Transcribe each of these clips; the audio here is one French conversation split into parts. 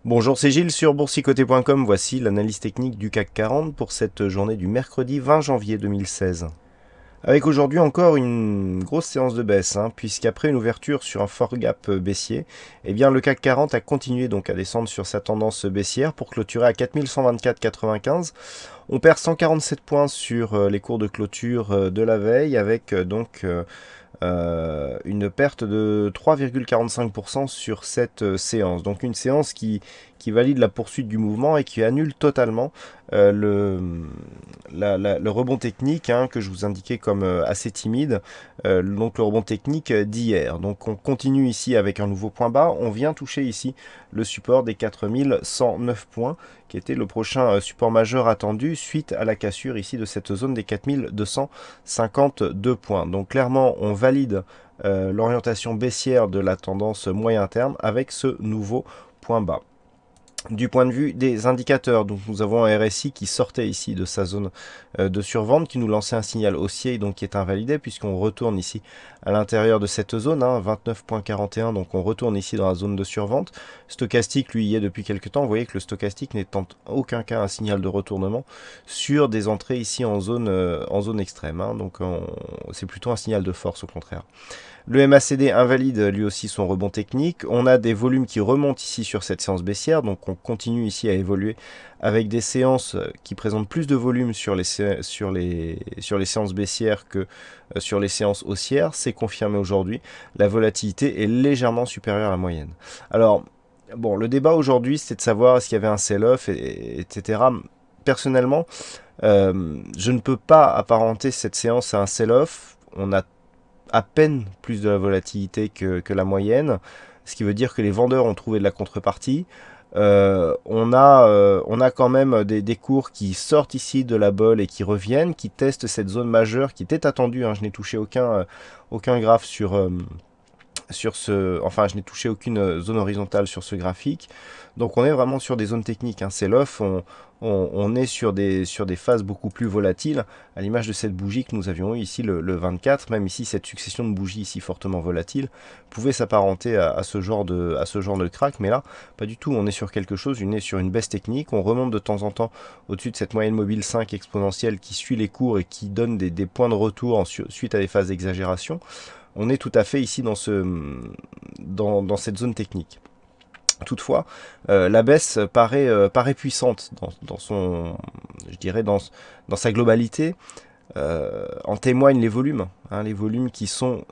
Bonjour, c'est Gilles sur boursicoté.com. Voici l'analyse technique du CAC 40 pour cette journée du mercredi 20 janvier 2016. Avec aujourd'hui encore une grosse séance de baisse, puisqu'après une ouverture sur un fort gap baissier, eh bien le CAC 40 a continué donc à descendre sur sa tendance baissière pour clôturer à 4124,95. On perd 147 points sur les cours de clôture de la veille avec une perte de 3,45% sur cette séance. Donc une séance qui valide la poursuite du mouvement et qui annule totalement le rebond technique que je vous indiquais comme assez timide, donc le rebond technique d'hier. Donc on continue ici avec un nouveau point bas, on vient toucher ici le support des 4109 points qui était le prochain support majeur attendu suite à la cassure ici de cette zone des 4252 points. Donc clairement on valide l'orientation baissière de la tendance moyen terme avec ce nouveau point bas. Du point de vue des indicateurs, donc nous avons un RSI qui sortait ici de sa zone de survente, qui nous lançait un signal haussier, donc qui est invalidé, puisqu'on retourne ici à l'intérieur de cette zone, 29,41, donc on retourne ici dans la zone de survente. Stochastique, lui, y est depuis quelques temps. Vous voyez que le stochastique n'est en aucun cas un signal de retournement sur des entrées ici en zone extrême. Donc c'est plutôt un signal de force au contraire. Le MACD invalide lui aussi son rebond technique. On a des volumes qui remontent ici sur cette séance baissière, donc on continue ici à évoluer avec des séances qui présentent plus de volume sur les séances baissières que sur les séances haussières. C'est confirmé aujourd'hui. La volatilité est légèrement supérieure à la moyenne. Alors, bon, le débat aujourd'hui, c'est de savoir est-ce qu'il y avait un sell-off, etc. Personnellement, je ne peux pas apparenter cette séance à un sell-off. On a à peine plus de la volatilité que la moyenne, ce qui veut dire que les vendeurs ont trouvé de la contrepartie. On a quand même des cours qui sortent ici de la bolle et qui reviennent, qui testent cette zone majeure qui était attendue. Je n'ai touché aucun graphe enfin je n'ai touché aucune zone horizontale sur ce graphique. Donc on est vraiment sur des zones techniques. C'est l'off, on est sur des phases beaucoup plus volatiles, à l'image de cette bougie que nous avions eu ici le 24. Même ici, cette succession de bougies ici fortement volatiles pouvait s'apparenter à ce genre de crack, mais là, pas du tout. On est sur quelque chose, on est sur une baisse technique. On remonte de temps en temps au-dessus de cette moyenne mobile 5 exponentielle qui suit les cours et qui donne des points de retour suite à des phases d'exagération. On est tout à fait ici dans cette zone technique. Toutefois, la baisse paraît puissante je dirais dans sa globalité. En témoignent les volumes, les volumes qui sont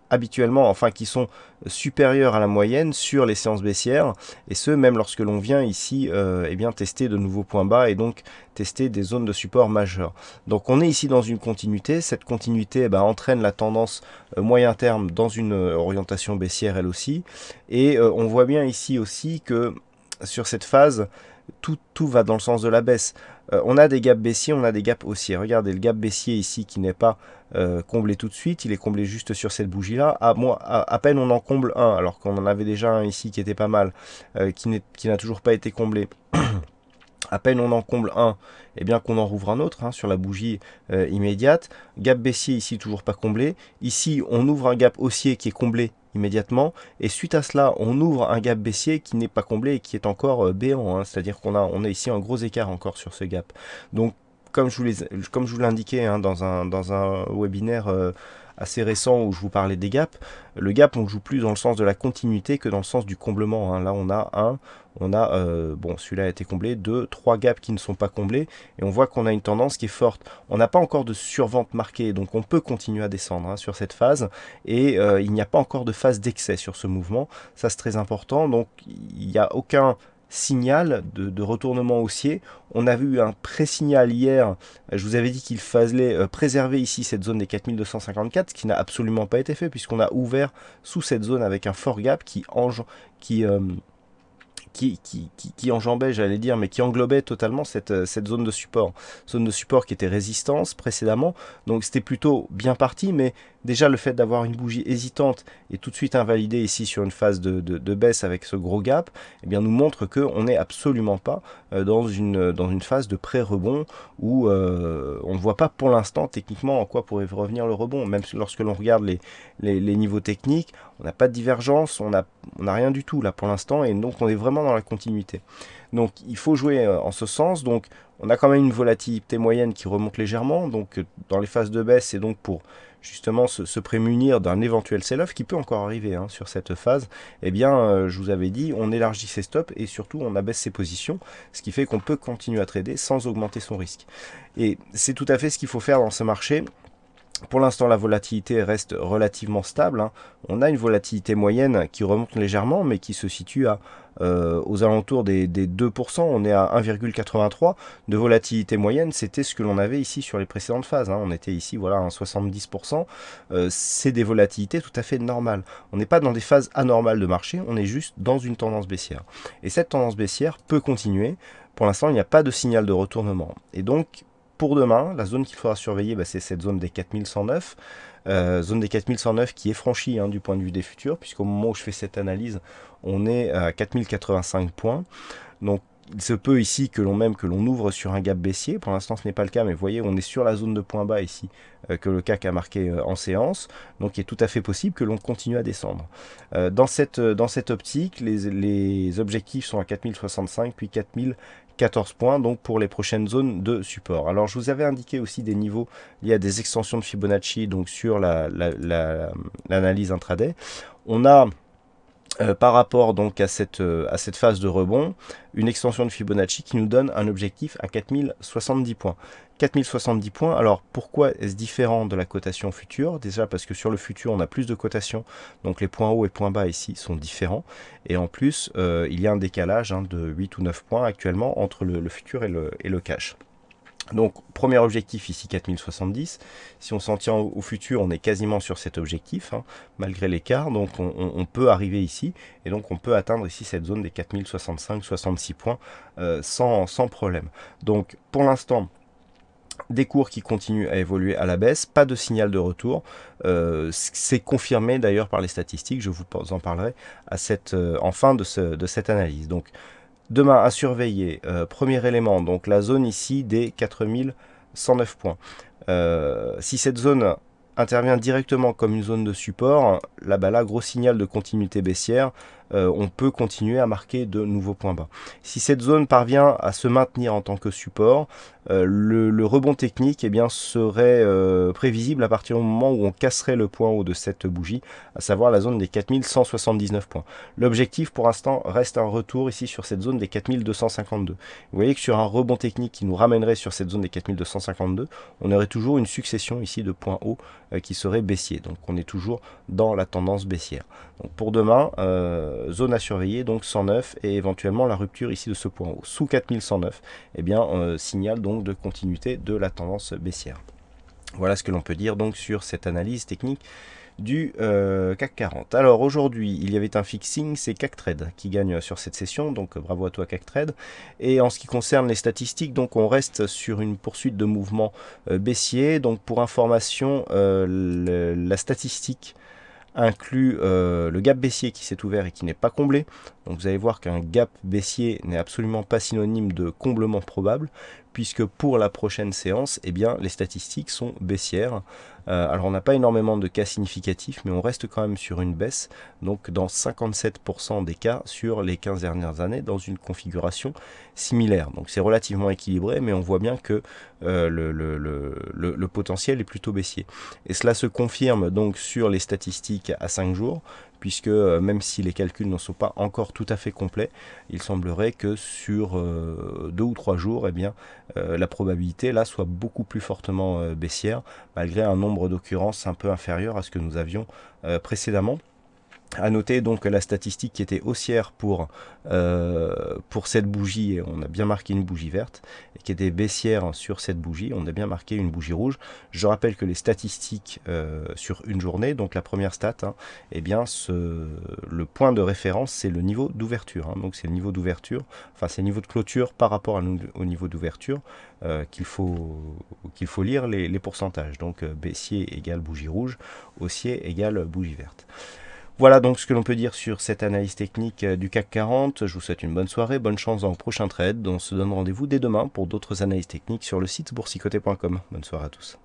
habituellement, enfin qui sont supérieurs à la moyenne sur les séances baissières, et ce même lorsque l'on vient ici tester de nouveaux points bas et donc tester des zones de support majeures. Donc on est ici dans une continuité, cette continuité entraîne la tendance moyen terme dans une orientation baissière elle aussi, et on voit bien ici aussi que sur cette phase, tout va dans le sens de la baisse. On a des gaps baissiers, on a des gaps haussiers. Regardez le gap baissier ici qui n'est pas comblé tout de suite, il est comblé juste sur cette bougie là. À peine on en comble un, alors qu'on en avait déjà un ici qui était pas mal, qui n'a toujours pas été comblé. À peine on en comble un, et bien qu'on en rouvre un autre sur la bougie immédiate. Gap baissier ici toujours pas comblé. Ici on ouvre un gap haussier qui est comblé immédiatement, et suite à cela on ouvre un gap baissier qui n'est pas comblé et qui est encore béant, c'est-à-dire qu'on a ici un gros écart encore sur ce gap. Donc comme je vous l'indiquais dans un webinaire assez récent où je vous parlais des gaps, le gap on ne joue plus dans le sens de la continuité que dans le sens du comblement. Là on a celui-là a été comblé, 2, 3 gaps qui ne sont pas comblés, et on voit qu'on a une tendance qui est forte. On n'a pas encore de survente marquée, donc on peut continuer à descendre sur cette phase, et il n'y a pas encore de phase d'excès sur ce mouvement, ça c'est très important. Donc il n'y a aucun signal de retournement haussier. On a vu un pré-signal hier, je vous avais dit qu'il fallait préserver ici cette zone des 4254, ce qui n'a absolument pas été fait, puisqu'on a ouvert sous cette zone avec un fort gap qui enjambait, j'allais dire, mais qui englobait totalement cette zone de support. Zone de support qui était résistance précédemment, donc c'était plutôt bien parti, mais déjà le fait d'avoir une bougie hésitante et tout de suite invalidée ici sur une phase de baisse avec ce gros gap, eh bien nous montre qu'on n'est absolument pas dans une phase de pré-rebond où on ne voit pas pour l'instant techniquement en quoi pourrait revenir le rebond. Même lorsque l'on regarde les niveaux techniques, on n'a pas de divergence, on n'a rien du tout là pour l'instant, et donc on est vraiment dans la continuité. Donc il faut jouer en ce sens. Donc on a quand même une volatilité moyenne qui remonte légèrement, donc dans les phases de baisse, et donc pour justement se prémunir d'un éventuel sell-off qui peut encore arriver sur cette phase, eh bien je vous avais dit, on élargit ses stops et surtout on abaisse ses positions, ce qui fait qu'on peut continuer à trader sans augmenter son risque. Et c'est tout à fait ce qu'il faut faire dans ce marché. Pour l'instant, la volatilité reste relativement stable. On a une volatilité moyenne qui remonte légèrement, mais qui se situe aux alentours des 2%. On est à 1,83 de volatilité moyenne. C'était ce que l'on avait ici sur les précédentes phases. On était ici voilà, à 70%. C'est des volatilités tout à fait normales. On n'est pas dans des phases anormales de marché, on est juste dans une tendance baissière. Et cette tendance baissière peut continuer. Pour l'instant, il n'y a pas de signal de retournement. Et donc, pour demain, la zone qu'il faudra surveiller, c'est cette zone des 4109. Zone des 4109 qui est franchie du point de vue des futurs, puisqu'au moment où je fais cette analyse, on est à 4085 points. Donc il se peut ici que l'on ouvre sur un gap baissier. Pour l'instant, ce n'est pas le cas, mais vous voyez, on est sur la zone de point bas ici, que le CAC a marqué en séance. Donc il est tout à fait possible que l'on continue à descendre. Dans cette optique, les objectifs sont à 4065, puis 4014 points, donc pour les prochaines zones de support. Alors je vous avais indiqué aussi des niveaux liés à des extensions de Fibonacci, donc sur l'analyse intraday. On a par rapport donc à cette phase de rebond, une extension de Fibonacci qui nous donne un objectif à 4070 points. 4070 points, alors pourquoi est-ce différent de la cotation future? Déjà parce que sur le futur on a plus de cotations, donc les points hauts et points bas ici sont différents, et en plus il y a un décalage de 8 ou 9 points actuellement entre le futur et le cash. Donc premier objectif ici 4070, si on s'en tient au futur on est quasiment sur cet objectif malgré l'écart, donc on peut arriver ici et donc on peut atteindre ici cette zone des 4065-66 points sans problème. Donc pour l'instant des cours qui continuent à évoluer à la baisse, pas de signal de retour, c'est confirmé d'ailleurs par les statistiques, je vous en parlerai en fin de cette analyse. Donc demain à surveiller, premier élément, donc la zone ici des 4109 points. Si cette zone intervient directement comme une zone de support, là, gros signal de continuité baissière, on peut continuer à marquer de nouveaux points bas. Si cette zone parvient à se maintenir en tant que support, le rebond technique serait prévisible à partir du moment où on casserait le point haut de cette bougie, à savoir la zone des 4179 points. L'objectif pour l'instant reste un retour ici sur cette zone des 4252. Vous voyez que sur un rebond technique qui nous ramènerait sur cette zone des 4252, on aurait toujours une succession ici de points hauts qui seraient baissiers. Donc on est toujours dans la tendance baissière. Donc pour demain, zone à surveiller, donc 109, et éventuellement la rupture ici de ce point haut. Sous 4109, signal donc de continuité de la tendance baissière. Voilà ce que l'on peut dire donc sur cette analyse technique du CAC 40. Alors aujourd'hui, il y avait un fixing, c'est CACTrade qui gagne sur cette session, donc bravo à toi CACTrade. Et en ce qui concerne les statistiques, donc on reste sur une poursuite de mouvement baissier. Donc pour information, la statistique inclut le gap baissier qui s'est ouvert et qui n'est pas comblé. Donc vous allez voir qu'un gap baissier n'est absolument pas synonyme de comblement probable, puisque pour la prochaine séance, les statistiques sont baissières. Alors on n'a pas énormément de cas significatifs, mais on reste quand même sur une baisse, donc dans 57% des cas sur les 15 dernières années, dans une configuration similaire. Donc c'est relativement équilibré, mais on voit bien que le potentiel est plutôt baissier. Et cela se confirme donc sur les statistiques à 5 jours, puisque même si les calculs ne sont pas encore tout à fait complets, il semblerait que sur 2 ou 3 jours, la probabilité là soit beaucoup plus fortement baissière, malgré un nombre d'occurrences un peu inférieur à ce que nous avions précédemment. À noter donc la statistique qui était haussière pour cette bougie, et on a bien marqué une bougie verte, et qui était baissière sur cette bougie, on a bien marqué une bougie rouge. Je rappelle que les statistiques sur une journée, donc la première stat, hein, eh bien le point de référence c'est le niveau d'ouverture, hein, donc c'est le niveau d'ouverture, enfin c'est le niveau de clôture par rapport au niveau d'ouverture qu'il faut lire les pourcentages. Donc baissier égale bougie rouge, haussier égale bougie verte. Voilà donc ce que l'on peut dire sur cette analyse technique du CAC 40. Je vous souhaite une bonne soirée, bonne chance dans le prochain trade. On se donne rendez-vous dès demain pour d'autres analyses techniques sur le site boursicoté.com. Bonne soirée à tous.